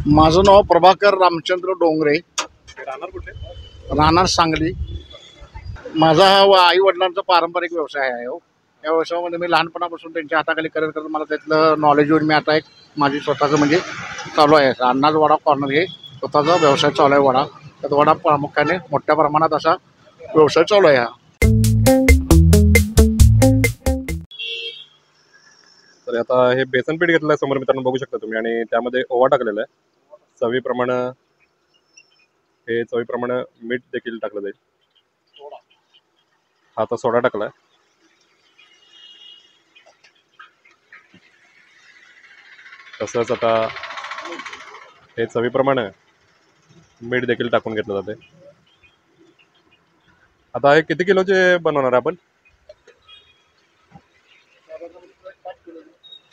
माझं नाव प्रभाकर रामचंद्र डोंगरे, राहणार कुठे? राहणार सांगली. माझा हा आई वडिलांचा पारंपरिक व्यवसाय आहे. हो, या व्यवसायामध्ये मी लहानपणापासून त्यांच्या हाताखाली करत करत मला त्यातलं नॉलेज येऊन मी आता एक माझी स्वतःचं म्हणजे चालू आहे. अन्नाच वडा कॉर्नर हे स्वतःचा व्यवसाय चालू आहे. वडा त्यात वडा प्रामुख्याने मोठ्या प्रमाणात असा व्यवसाय चालू आहे. हा तर आता हे बेसन पीठ घेतलं आहे समोर मित्रांनो, बघू शकता तुम्ही, आणि त्यामध्ये ओवा टाकलेला आहे. चवीप्रमाणे मीठ देखील टाकलं जाईल. हा आता सोडा टाकलाय. तसंच आता हे चवीप्रमाणे मीठ देखील टाकून घेतलं जाते. आता हे किती किलोचे बनवणार आपण?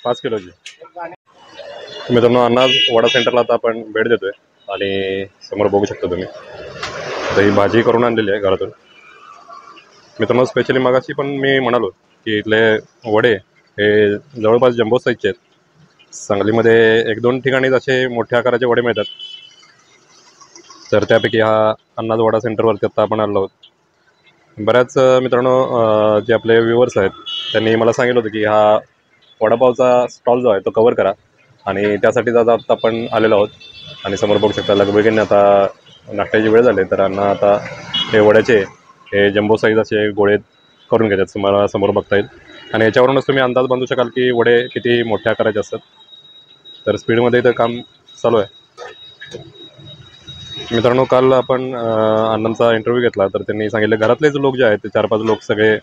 5 किलोचे. मित्रांनो, अन्नाज वडा सेंटरला आता आपण भेट देतोय आणि समोर बघू शकता तुम्ही आता ही भाजी करून आणलेली आहे घरातून. मित्रांनो, स्पेशली मगाशी पण मी म्हणालो की इथले वडे हे जवळपास जम्बो साईजचे आहेत. सांगलीमध्ये 1-2 ठिकाणी असे मोठ्या आकाराचे वडे मिळतात. तर त्यापैकी हा अन्नाज वडा सेंटरवरती आता आपण आलो आहोत. बऱ्याच मित्रांनो जे आपले व्ह्युअर्स आहेत त्यांनी मला सांगितलं होतं की हा वडापावचा स्टॉल जो आहे तो कव्हर करा, आणि त्यासाठीच आता आपण आलेलो आहोत. आणि समोर बघू शकता लगबगीने आता नाश्त्याची वेळ झाली, तर अण्णा आता हे वड्याचे हे जम्बो साईज असे गोळे करून घेतात, तुम्हाला समोर बघता येईल. आणि याच्यावरूनच तुम्ही अंदाज बांधू शकाल की वडे किती मोठ्या आकाराचे असतात. तर स्पीडमध्ये इथं काम चालू आहे. मित्रांनो, काल आपण अण्णांचा इंटरव्ह्यू घेतला, तर त्यांनी सांगितलं घरातलेच लोक जे आहेत ते 4-5 लोक सगळे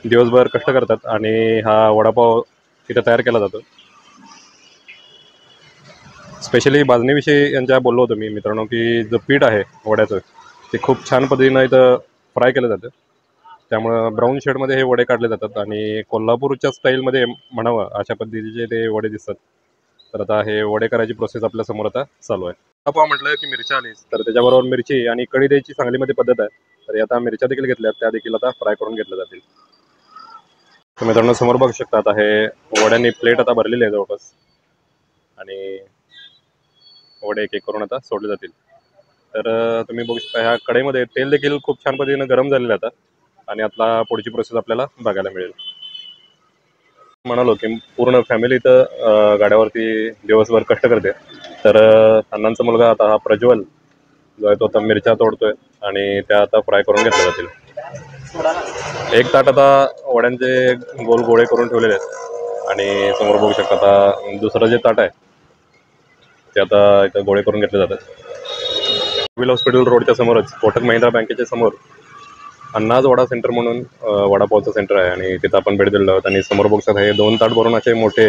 दिवसभर कष्ट करतात आणि हा वडापाव इथं तयार केला जातो. स्पेशली भाजणीविषयी यांच्या बोललो होतो मी मित्रांनो, की जो पीठ आहे वड्याचं ते खूप छान पद्धतीनं इथं फ्राय केलं जातं. त्यामुळं ब्राऊन शेडमध्ये हे वडे काढले जातात आणि कोल्हापूरच्या स्टाईलमध्ये म्हणावं अशा पद्धतीचे ते वडे दिसतात. तर आता हे वडे करायची प्रोसेस आपल्या समोर आता चालू आहे. आपण म्हटलं की मिरच्या आलीच, तर त्याच्याबरोबर मिरची आणि कढी द्यायची सांगलीमध्ये पद्धत आहे. तर आता मिरच्या देखील घेतल्यात, त्या देखील आता फ्राय करून घेतल्या जातील. तर मित्रांनो, समोर बघू शकता आता हे वड्यांनी प्लेट आता भरलेली आहे जवळपास, आणि वडे एक एक करून आता सोडले जातील. तर तुम्ही बघू शकता ह्या कढईमध्ये तेल देखील खूप छान पद्धतीनं गरम झालेलं आहे आता, आणि आता पुढची प्रोसेस आपल्याला बघायला मिळेल. म्हणालो की पूर्ण फॅमिली इथं गाड्यावरती दिवसभर कष्ट करते. तर अण्णांचा मुलगा आता हा प्रज्वल जो आहे तो आता मिरच्या तोडतोय आणि त्या आता फ्राय करून घेतल्या जातील. एक ताट आता वड्यांचे गोल गोळे करून ठेवलेले आहेत, आणि समोर बघू शकता आता दुसरं जे ताट आहे ते आता इथं गोळे करून घेतले जातात. सिव्हिल हॉस्पिटल रोडच्या समोरच कोटक महिंद्रा बँकेच्या समोर अन्नाज वडा सेंटर म्हणून वडापावचं सेंटर आहे, आणि तिथं आपण भेट दिलेलो आहोत. आणि समोर बघू शकता हे 2 ताट भरून असे मोठे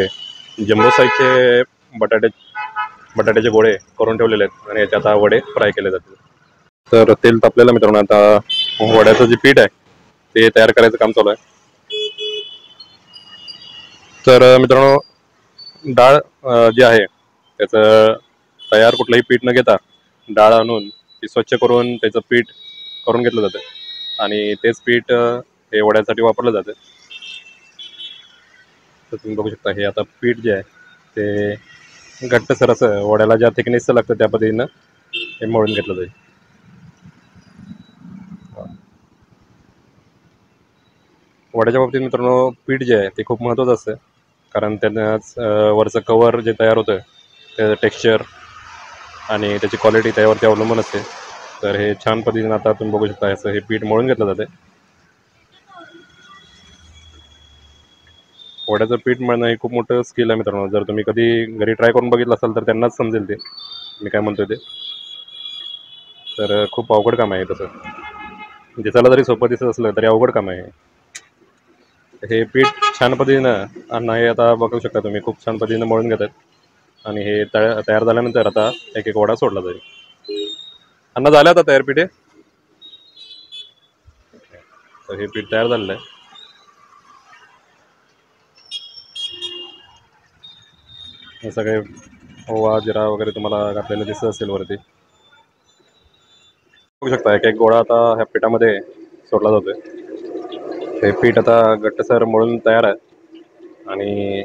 जम्बो साईजचे बटाट्याचे गोळे करून ठेवलेले आहेत, आणि याचे आता वडे फ्राय केले जातील. तर तेल तापलेलं मित्रांनो, आता वड्याचं जे पीठ आहे ते तयार करायचं काम चालू आहे. तर मित्रांनो, डाळ जी आहे त्याचं तयार कुठलंही पीठ न घेता डाळ आणून ती स्वच्छ करून त्याचं पीठ करून घेतलं जातं, आणि तेच पीठ हे वड्यासाठी वापरलं जातं. तर तुम्ही बघू शकता हे आता पीठ जे आहे ते घट्टसर असं वड्याला ज्या थिकनेसचं लागतं त्या पद्धतीनं हे मळून घेतलं जाईल. वड्याच्या बाबतीत मित्रांनो पीठ जे आहे ते खूप महत्त्वाचं असतं, कारण त्यानंच वरचं कवर जे तयार होतं त्याचं टेक्स्चर आणि त्याची क्वालिटी त्यावरती अवलंबून असते. तर हे छान पद्धतीनं आता तुम्ही बघू शकता असं हे पीठ मळून घेतलं जातं. वड्याचं पीठ मळणं हे खूप मोठं स्किल आहे मित्रांनो. जर तुम्ही कधी घरी ट्राय करून बघितलं असाल तर त्यांनाच समजेल ते मी काय म्हणतोय ते. तर खूप अवघड काम आहे तसं, दिसायला जरी सोपं दिसत असलं तरी अवघड काम आहे. हे पीठ छान पद्धतीनं अण्णा हे आता बघू शकता तुम्ही खूप छान पद्धतीनं मळून घेतात, आणि हे तयार झाल्यानंतर आता एक एक वडा सोडला जाईल. अण्णा झालं आता तयार पीठ आहे. तर हे पीठ तयार झालेलं आहे. हे सगळे ओवा जिरा वगैरे तुम्हाला घातलेलं दिसत असेल वरती. बघू शकता एक एक गोळा आता ह्या पिठामध्ये सोडला जातोय. हे पीठ आता घट्टसर मळून तयार आहे, आणि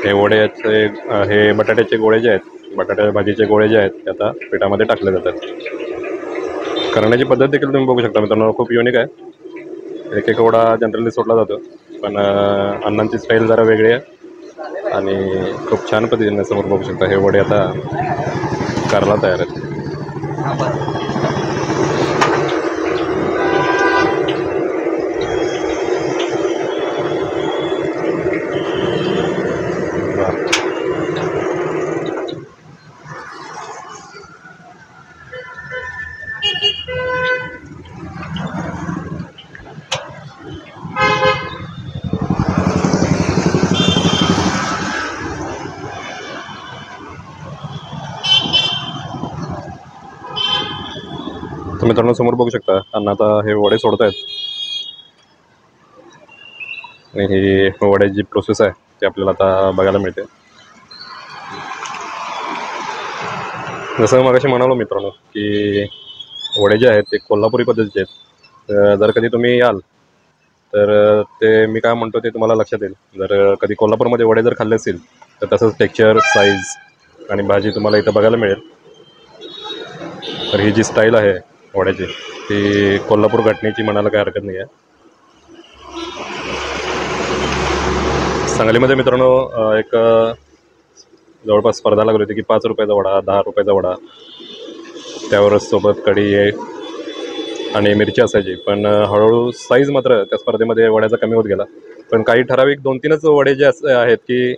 हे वड्याचे हे बटाट्याचे गोळे जे आहेत, बटाट्या भाजीचे गोळे जे आहेत ते आता पिठामध्ये टाकले जातात. करण्याची पद्धत देखील तुम्ही बघू शकता मित्रांनो, खूप युनिक आहे. एक एक वडा जनरली सोडला जातो, पण अण्णांची स्टाईल जरा वेगळी आहे आणि खूप छान पद्धतीने समोर बघू शकता हे वडे आता करायला तयार आहेत. तर मित्रांनो समोर बघू शकता अण्णा आता हे वडे सोडत आहेत आणि ही वड्याची जी प्रोसेस आहे ती आपल्याला आता बघायला मिळते. जसं मगाशी म्हणालो मित्रांनो की वडे जे आहेत ते कोल्हापुरी पद्धतीचे आहेत. जर कधी तुम्ही याल तर ते मी काय म्हणतो ते तुम्हाला लक्षात येईल. जर कधी कोल्हापूरमध्ये वडे जर खाल्ले असतील तर तसंच टेक्स्चर, साईज आणि भाजी तुम्हाला इथं बघायला मिळेल. तर ही जी स्टाईल आहे वड्याची ती कोल्हापूर घटनेची म्हणायला काही हरकत नाही आहे. सांगलीमध्ये मित्रांनो एक जवळपास स्पर्धा लागली होती की 5 रुपयाचा वडा, 10 रुपयाचा वडा, त्यावरच सोबत कढी आणि मिरची असायची. पण हळूहळू साईज मात्र त्या स्पर्धेमध्ये वड्याचा कमी होत गेला. पण काही ठराविक 2-3च वडे जे असे आहेत की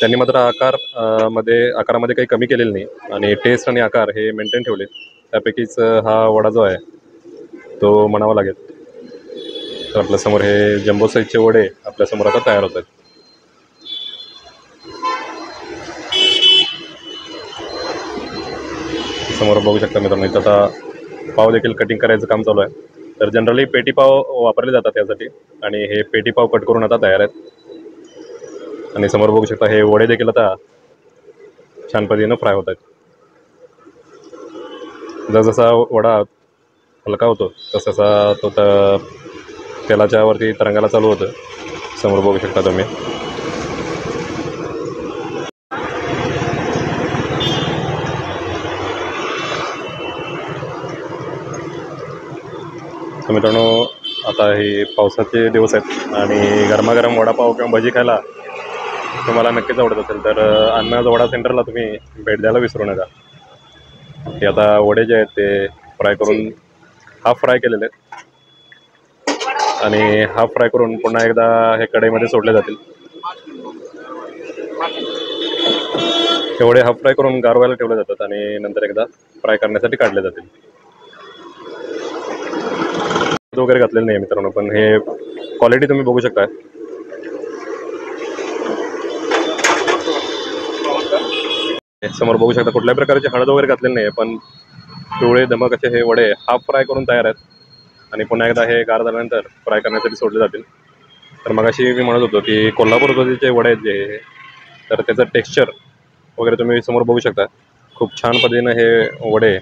त्यांनी मात्र आकारामध्ये काही कमी केलेलं नाही आणि टेस्ट आणि आकार हे मेंटेन ठेवले. त्यापैकीच हा वडा जो आहे तो म्हणावा लागेल. तर आपल्यासमोर हे जम्बो साईजचे वडे आपल्यासमोर आता तयार होत आहेत. समोर बघू शकता मित्रांनो इथं आता पाव देखील कटिंग करायचं काम चालू आहे. तर जनरली पेटी पाव वापरले जातात त्यासाठी आणि हे पेटी पाव कट करून आता तयार आहेत आणि समोर बघू शकता हे वडे देखील आता छान पद्धतीनं फ्राय होत आहेत. जसजसा वडा हलका होतो तसतसा तो तेलाच्या वरती तरंगायला चालू होतं. समोर बघू शकता तुम्ही. तर मित्रांनो आता हे पावसाचे दिवस आहेत आणि गरमागरम वडापाव किंवा भजी खायला तुम्हाला नक्कीच आवडत असेल तर अण्णाज वडा सेंटरला तुम्ही भेट द्यायला विसरू नका. हे आता वडे जे आहेत ते फ्राय करून हाफ फ्राय केलेले आहेत आणि हाफ फ्राय करून पुन्हा एकदा हे कढईमध्ये सोडले जातील. हे वडे हाफ फ्राय करून गारवायला ठेवले जातात आणि नंतर एकदा फ्राय करण्यासाठी काढले जातील. वगैरे घातलेलं नाही मित्रांनो, पण हे क्वालिटी तुम्ही बघू शकता. समोर बघू शकता कुठल्याही प्रकारची हळद वगैरे घातलेली नाही, पण पिवळे धमक असे हे वडे हाफ फ्राय करून तयार आहेत आणि पुन्हा एकदा हे गार झाल्यानंतर फ्राय करण्यासाठी सोडले जातील. तर मगाशी मी म्हणत होतो की कोल्हापूर पद्धतीचे वडे आहेत जे तर त्याचं टेक्स्चर वगैरे तुम्ही समोर बघू शकता. खूप छान पद्धतीनं हे वडे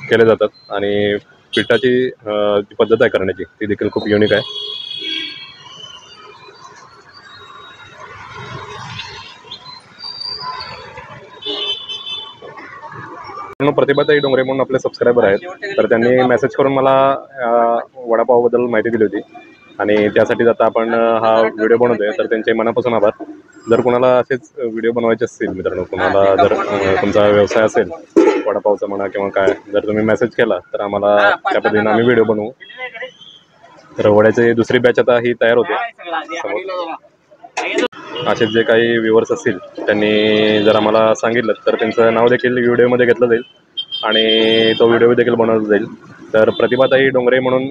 केले जातात आणि पिठाची जी पद्धत आहे करण्याची ती देखील खूप युनिक आहे. प्रतिभाताई डोंगरे म्हणून आपले सबस्क्रायबर आहेत, तर त्यांनी मेसेज करून मला वडापावबद्दल माहिती दिली होती आणि त्यासाठीच आता आपण हा व्हिडिओ बनवतोय. तर त्यांचे मनापासून आभार. जर कोणाला असेच व्हिडिओ बनवायचे असतील मित्रांनो, कोणाला जर तुमचा व्यवसाय असेल वडापावचा म्हणा किंवा काय, जर तुम्ही मेसेज केला तर आम्हाला त्या पद्धतीने आम्ही व्हिडिओ बनवू. तर वड्याची दुसरी बॅच आता ही तयार होते. असे जे काही व्ह्युअर्स असतील त्यांनी जर आम्हाला सांगितलं तर त्यांचं नाव देखील व्हिडिओमध्ये घेतलं जाईल आणि तो व्हिडिओ देखील बनवला जाईल. तर प्रतिभाताई डोंगरे म्हणून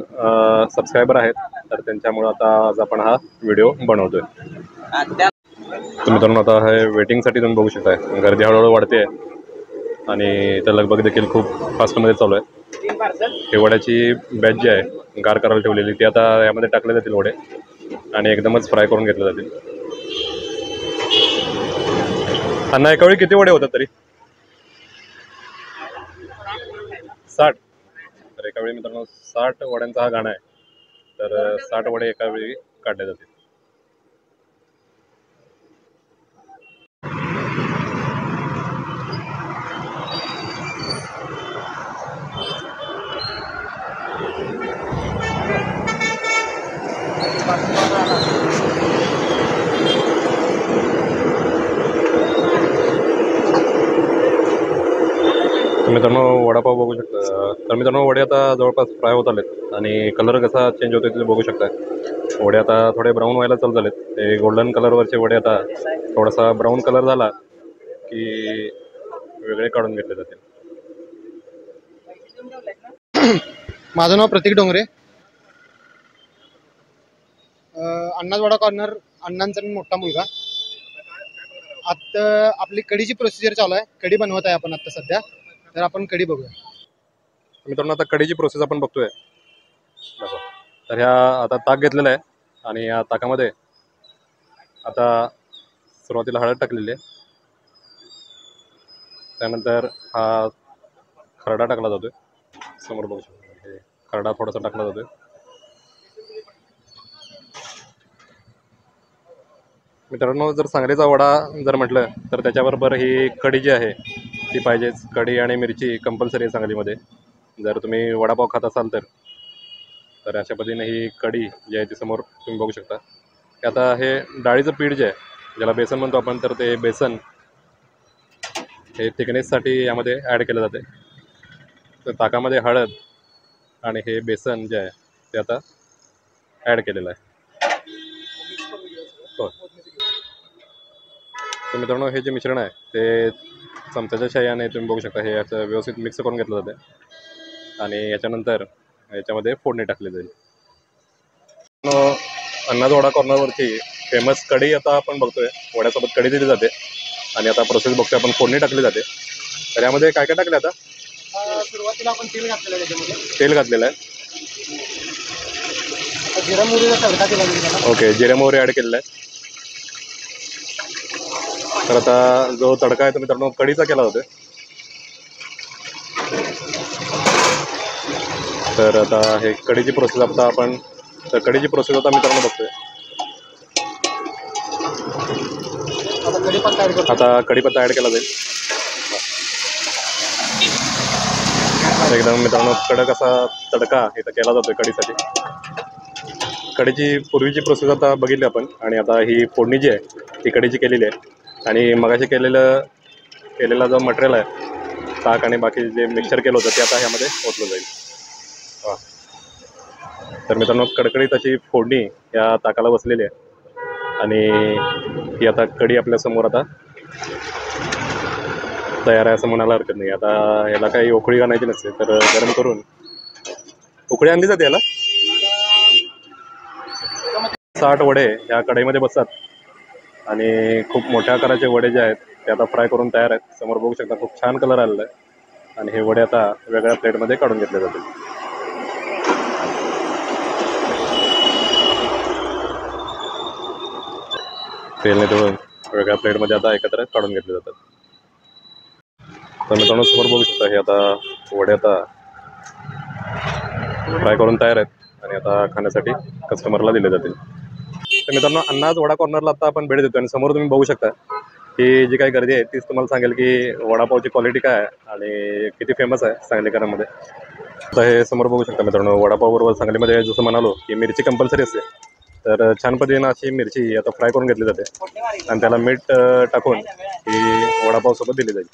सबस्क्रायबर आहेत, तर त्यांच्यामुळं आता आज आपण हा व्हिडिओ बनवतोय. तर मित्रांनो आता हे वेटिंगसाठी तुम्ही बघू शकताय, गर्दी हळूहळू वाढते आणि इथं लगबग देखील खूप फास्टमध्ये चालू आहे. हे वड्याची बॅच जी आहे गार करायला ठेवलेली ती आता यामध्ये टाकले जातील वडे आणि एकदमच फ्राय करून घेतले जातील. अण्णा एका वेळी किती वडे होतात तरी? 60. तर एका वेळी मित्रांनो 60 वड्यांचा हा गाणा आहे. तर 60 वडे एका वेळी काढले जातील. तर मित्रांनो वडापाव बघू शकता. तर मित्रांनो वडे आता जवळपास फ्राय होत आलेत आणि कलर कसा चेंज होतो ते बघू शकता. वडे आता थोडे ब्राऊन व्हायला चालू झालेत. ते गोल्डन कलरवरचे वडे आता थोडासा ब्राऊन कलर झाला की वेगळे काढून घेतले जातील. माझं नाव प्रतीक डोंगरे. अण्णाच वडा कॉर्नर, अण्णांचा मी मोठा मुलगा. आता आपली कढीची प्रोसिजर चालू आहे. कढी बनवत आहे आपण आता सध्या. तर आपण कढी बघूया. मित्रांनो आता कढीची प्रोसेस आपण बघतोय. तर ह्या आता ताक घेतलेला आहे आणि या ताकामध्ये आता सुरुवातीला हळद टाकलेली आहे. त्यानंतर हा खरडा टाकला जातोय. समोर बघू शकतो खरडा थोडासा टाकला जातोय. मित्रांनो जर सांगलीचा वडा जर म्हटलं तर त्याच्याबरोबर ही कढी जी आहे ती पाहिजेच. कढी आणि मिरची कंपल्सरी आहे सांगलीमध्ये. जर तुम्ही वडापाव खात असाल तर अशा पद्धतीने ही कढी जी आहे ती समोर तुम्ही बघू शकता. आता हे डाळीचं पीठ जे आहे ज्याला बेसन म्हणतो आपण, तर ते बेसन हे थिकनेससाठी यामध्ये ॲड केलं जाते. तर ताकामध्ये हळद आणि हे बेसन जे आहे ते आता ॲड केलेलं आहे. हो. तर मित्रांनो हे जे मिश्रण आहे ते चमच्याच्या साहाय्याने तुम्ही बघू शकता हे याचं व्यवस्थित मिक्स करून घेतलं जाते आणि याच्यानंतर याच्यामध्ये फोडणी टाकली जाईल. अण्णाच वडा कॉर्नरवरची फेमस कढी आता आपण बघतोय. वड्यासोबत कढी दिली जाते आणि आता प्रोसेस बघतोय आपण. फोडणी टाकली जाते. तर यामध्ये काय काय टाकले आता? सुरुवातीला आपण तेल घातलेलं आहे. त्याच्यामध्ये तेल घातलेलं आहे. जिरा मोहरीचा तडका दिला त्याला. ओके, जिरे मोहरी ॲड केलेलं आहे. तर आता जो तडका आहे तो मित्रांनो कढीचा केला जातोय. तर आता हे कढीची प्रोसेस आता आपण कढीची प्रोसेस आता मित्रांनो बघतोय. आता कढीपत्ता ॲड केला जाईल. एकदम मित्रांनो कडक असा तडका इथं केला जातोय कढीसाठी. कढीची पूर्वीची प्रोसेस आता बघितली आपण आणि आता ही फोडणी जी आहे ती कढीची केलेली आहे. आणि मगाशी केलेला जो मटेरियल आहे ताक आणि बाकी जे मिक्सचर केलं होतं ते आता ह्यामध्ये ओतलं जाईल. वा. तर मित्रांनो कडकडीत अशी फोडणी या ताकाला बसलेली आहे आणि ही आता कढी आपल्यासमोर आता तयार आहे असं म्हणायला हरकत नाही. आता ह्याला काही उकळी आणायची नसते तर गरम करून उकळी आणली जाते याला. 60 वडे या कढईमध्ये बसतात आणि खूप मोठ्या आकाराचे वडे जे आहेत ते आता फ्राय करून तयार आहेत. समोर बघू शकता खूप छान कलर आलेला आहे आणि हे वडे आता वेगळ्या प्लेटमध्ये काढून घेतले जातील. तेलने धुवून वेगळ्या प्लेटमध्ये आता एकत्र काढून घेतले जातात. तर मित्रांनो समोर बघू शकता हे आता वडे आता फ्राय करून तयार आहेत आणि आता खाण्यासाठी कस्टमरला दिले जातील. तर मित्रांनो अण्णाच वडा कॉर्नरला आता आपण भेट देतो आणि समोर तुम्ही बघू शकता की जी काही गर्दी आहे तीच तुम्हाला सांगेल की वडापावची क्वालिटी काय आहे आणि किती फेमस आहे सांगलीकरांमध्ये. आता हे समोर बघू शकता मित्रांनो वडापावबरोबर सांगलीमध्ये जसं म्हणालो की मिरची कंपल्सरी असते. तर छान पद्धतीनं अशी मिरची आता फ्राय करून घेतली जाते आणि त्याला मीठ टाकून ही वडापावसोबत दिली जाईल.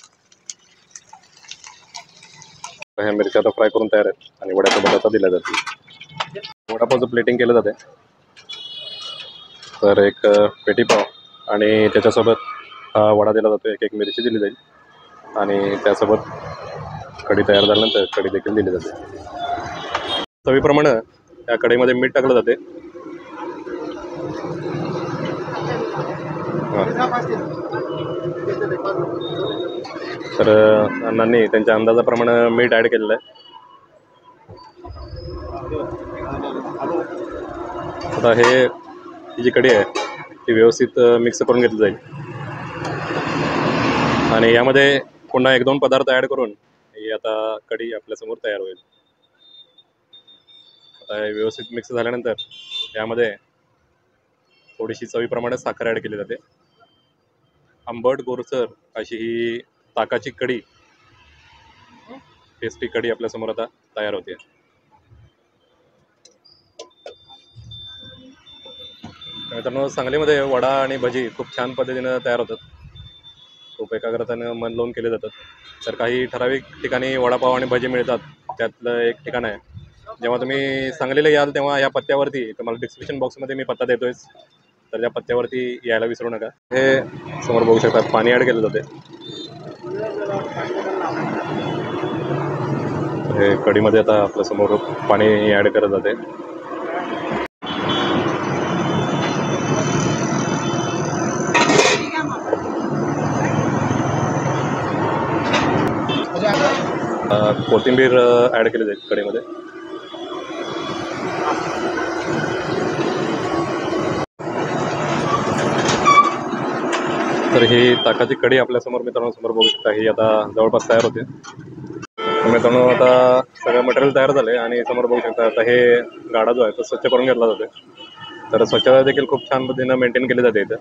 ह्या मिरच्या आता फ्राय करून तयार आहेत आणि वड्यासोबत आता दिल्या जातील. वडापावचं प्लेटिंग केलं जाते. तर एक पेटी पाव आणि त्याच्यासोबत हा वडा दिला जातो. एक मिरची दिली जाईल आणि त्यासोबत कढी तयार झाल्यानंतर कढी देखील दिली जाते. चवीप्रमाणे या कढईमध्ये मीठ टाकलं जाते. तर अण्णांनी त्यांच्या अंदाजाप्रमाणे मीठ ॲड केलेलं आहे. आता ही जी कढी आहे ती व्यवस्थित मिक्स करून घेतली जाईल आणि यामध्ये पुन्हा 1-2 पदार्थ ॲड करून ही आता कढी आपल्यासमोर तयार होईल. आता हे व्यवस्थित मिक्स झाल्यानंतर यामध्ये थोडीशी चवीप्रमाणे साखर ॲड केली जाते. आंबट गोरसर अशी ही ताकाची कढी, टेस्टी कढी आपल्यासमोर आता तयार होते. मित्रांनो सांगलीमध्ये वडा आणि भजी खूप छान पद्धतीनं तयार होतात. खूप एकाग्रतेनं मन लावून केले जातात. तर काही ठराविक ठिकाणी वडापाव आणि भजी मिळतात. त्यातलं एक ठिकाण आहे. जेव्हा तुम्ही सांगलीला याल तेव्हा या पत्त्यावरती तुम्हाला डिस्क्रिप्शन बॉक्समध्ये मी पत्ता देतोयच. तर त्या पत्त्यावरती यायला विसरू नका. हे समोर बघू शकता पाणी ॲड केलं जाते. हे कढीमध्ये आता आपल्या समोर पाणी ॲड करत जाते. कोथिंबीर ॲड केली जाईल कढीमध्ये. तर ही ताकाची कढी आपल्यासमोर मित्रांनो समोर बघू शकता. ही आता जवळपास तयार होते. मित्रांनो आता सगळं मटेरियल तयार झाले आणि समोर बघू शकता आता हे गाडा जो आहे तो स्वच्छ करून घेतला जातो. तर स्वच्छता देखील खूप छान पद्धतीनं मेंटेन केली जाते इथं.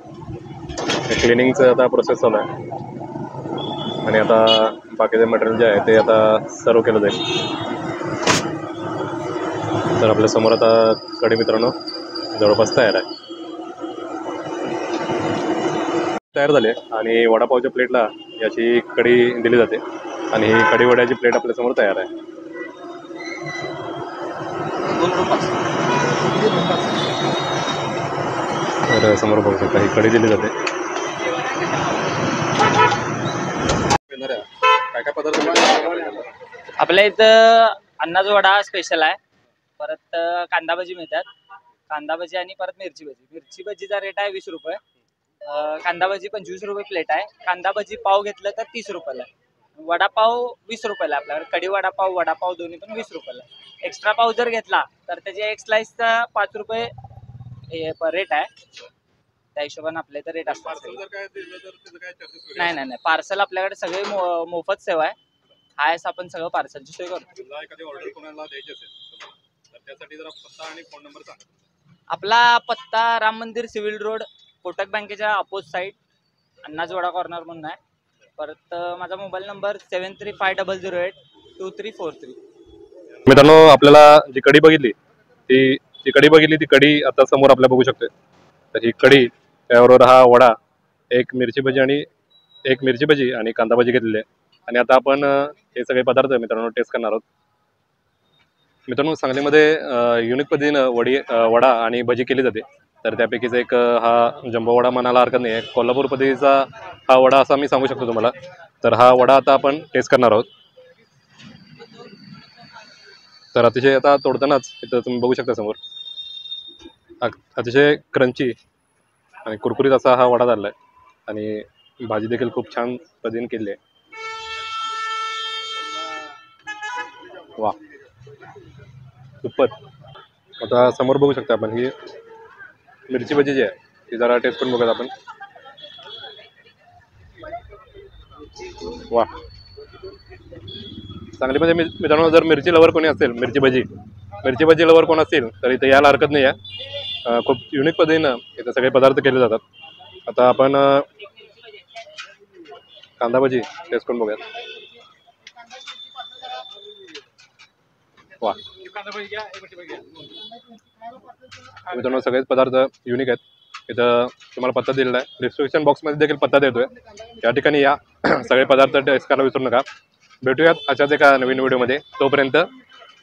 क्लिनिंगचं आता प्रोसेस चालू आहे आणि आता बाकीचे मटेरियल जे आहे ते आता सर्व केलं जाईल. तर आपल्यासमोर आता कढी मित्रांनो जवळपास तयार आहे. तयार झाले आणि वडापावच्या प्लेटला याची कढी दिली जाते आणि ही कढी वड्याची प्लेट आपल्यासमोर तयार आहे. तर समोर बघू शकता ही कढी दिली जाते. काय काय पदार्थ आपल्या इथं अन्नाचा वडा स्पेशल आहे. परत कांदा भजी मिळतात. कांदा भजी आणि परत मिरची भजी. मिरची भजीचा रेट आहे 20 रुपये. कांदा भजी 25 रुपये प्लेट आहे. कांदा भजी पाव घेतलं तर 30 रुपयाला आहे. वडापाव 20 रुपयाला आहे आपल्याकडे. कढी वडापाव दोन्ही पण 20 रुपयाला आहे. एक्स्ट्रा पाव जर घेतला तर त्याचे एक स्लाइसचा 5 रुपये रेट आहे. त्या हिशोबाने आपल्या इथं रेट असतात. नाही पार्सल आपल्याकडे सगळे मोफत सेवा आहे. हायस आपण सगळं पार्सलची सोय करतो. आपला पत्ता राम मंदिर सिव्हिल रोड कोटक बँकेच्या अपोज साईड अन्नाज वडा कॉर्नर म्हणून आहे. परत माझा मोबाईल नंबर 7350082343. मित्रांनो आपल्याला जी कढी बघितली ती कढी आता समोर आपल्या बघू शकतोय. तर ही कढी त्याबरोबर हा वडा एक मिरची भजी आणि कांदा भजी घेतलेली आहे. आणि आता आपण हे सगळे पदार्थ मित्रांनो टेस्ट करणार आहोत. मित्रांनो सांगलीमध्ये युनिक पद्धतीनं वडा आणि भजी केली जाते. तर त्यापैकीच एक हा जंबो वडा म्हणायला हरकत नाही आहे. कोल्हापूर पद्धतीचा हा वडा असा मी सांगू शकतो तुम्हाला. तर हा वडा आता आपण टेस्ट करणार आहोत. तर अतिशय आता तोडतानाच इथं तुम्ही बघू शकता समोर अतिशय क्रंची आणि कुरकुरीत असा हा वडा झाला आहे आणि भाजी देखील खूप छान पद्धतीने केली आहे. वा सुपर. आता समोर बघू शकता आपण ही मिरची भजी जी आहे ती जरा टेस्ट करून बघूयात आपण. वा सांगलीमध्ये मित्रांनो जर मिरची लवर कोणी असेल मिरची भजी लवर कोण असेल तर इथे यायला हरकत नाही आहे. खूप युनिक पद्धतीनं इथे सगळे पदार्थ केले जातात. आता आपण कांदा भजी टेस्ट करून बघूयात. वा मित्रांनो सगळेच पदार्थ युनिक आहेत. इथं तुम्हाला पत्ता दिलेला आहे. डिस्क्रिप्शन बॉक्समध्ये देखील पत्ता देतोय. त्या ठिकाणी या सगळे पदार्थ टेस्ट करायला विसरू नका. भेटूयात अशाच एका नवीन व्हिडिओमध्ये. तोपर्यंत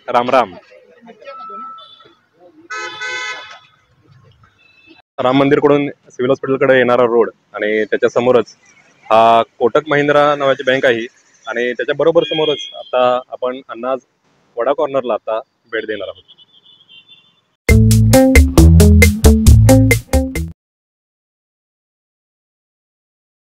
राम राम. राम मंदिरकडून सिव्हिल हॉस्पिटलकडे येणारा रोड आणि त्याच्या समोरच हा कोटक महिंद्रा नावाची बँक आहे आणि त्याच्या बरोबर समोरच आता आपण अन्नाज वडा कॉर्नरला आता भेट देणार आहोत.